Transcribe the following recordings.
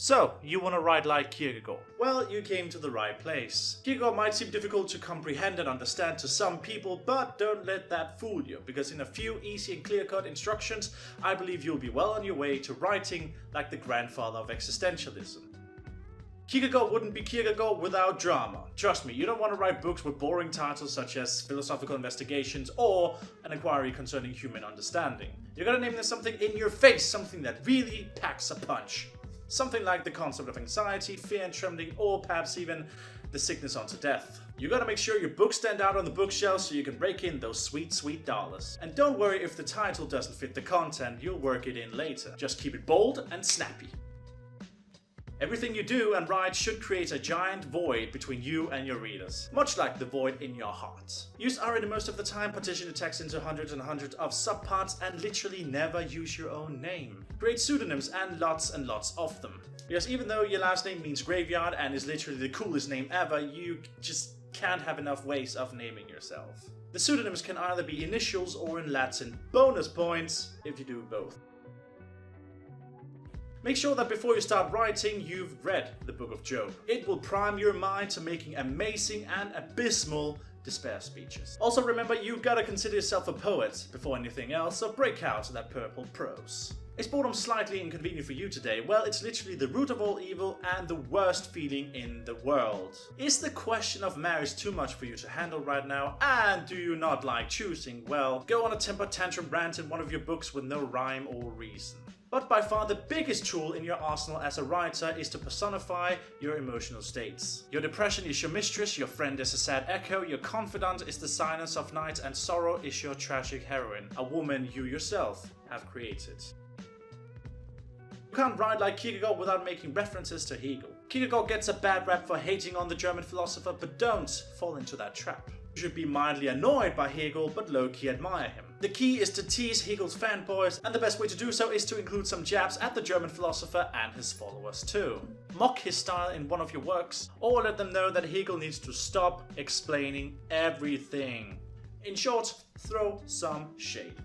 So, you want to write like Kierkegaard? Well, you came to the right place. Kierkegaard might seem difficult to comprehend and understand to some people, but don't let that fool you, because in a few easy and clear-cut instructions, I believe you'll be well on your way to writing like the Grandfather of Existentialism. Kierkegaard wouldn't be Kierkegaard without drama. Trust me, you don't want to write books with boring titles such as Philosophical Investigations or An Inquiry Concerning Human Understanding. You gotta name them something in your face, something that really packs a punch. Something like the concept of anxiety, fear and trembling, or perhaps even the sickness unto death. You gotta make sure your books stand out on the bookshelf so you can rake in those sweet, sweet dollars. And don't worry if the title doesn't fit the content, you'll work it in later. Just keep it bold and snappy. Everything you do and write should create a giant void between you and your readers, much like the void in your heart. Use irony most of the time, partition the text into hundreds and hundreds of subparts, and literally never use your own name. Create pseudonyms and lots of them. Because even though your last name means graveyard and is literally the coolest name ever, you just can't have enough ways of naming yourself. The pseudonyms can either be initials or in Latin. Bonus points if you do both. Make sure that before you start writing, you've read the Book of Job. It will prime your mind to making amazing and abysmal despair speeches. Also remember, you gotta consider yourself a poet before anything else, so break out that purple prose. Is boredom slightly inconvenient for you today? Well, it's literally the root of all evil and the worst feeling in the world. Is the question of marriage too much for you to handle right now? And do you not like choosing? Well, go on a temper tantrum rant in one of your books with no rhyme or reason. But by far the biggest tool in your arsenal as a writer is to personify your emotional states. Your depression is your mistress, your friend is a sad echo, your confidant is the silence of night, and sorrow is your tragic heroine, a woman you yourself have created. You can't write like Kierkegaard without making references to Hegel. Kierkegaard gets a bad rap for hating on the German philosopher, but don't fall into that trap. You should be mildly annoyed by Hegel, but low-key admire him. The key is to tease Hegel's fanboys, and the best way to do so is to include some jabs at the German philosopher and his followers too. Mock his style in one of your works, or let them know that Hegel needs to stop explaining everything. In short, throw some shade.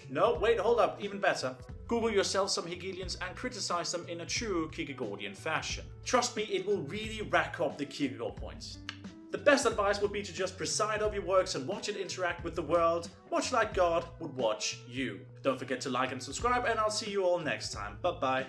No, wait, hold up, even better. Google yourself some Hegelians and criticize them in a true Kierkegaardian fashion. Trust me, it will really rack up the Kierkegaard points. The best advice would be to just preside over your works and watch it interact with the world, much like God would watch you. Don't forget to like and subscribe, and I'll see you all next time. Bye bye.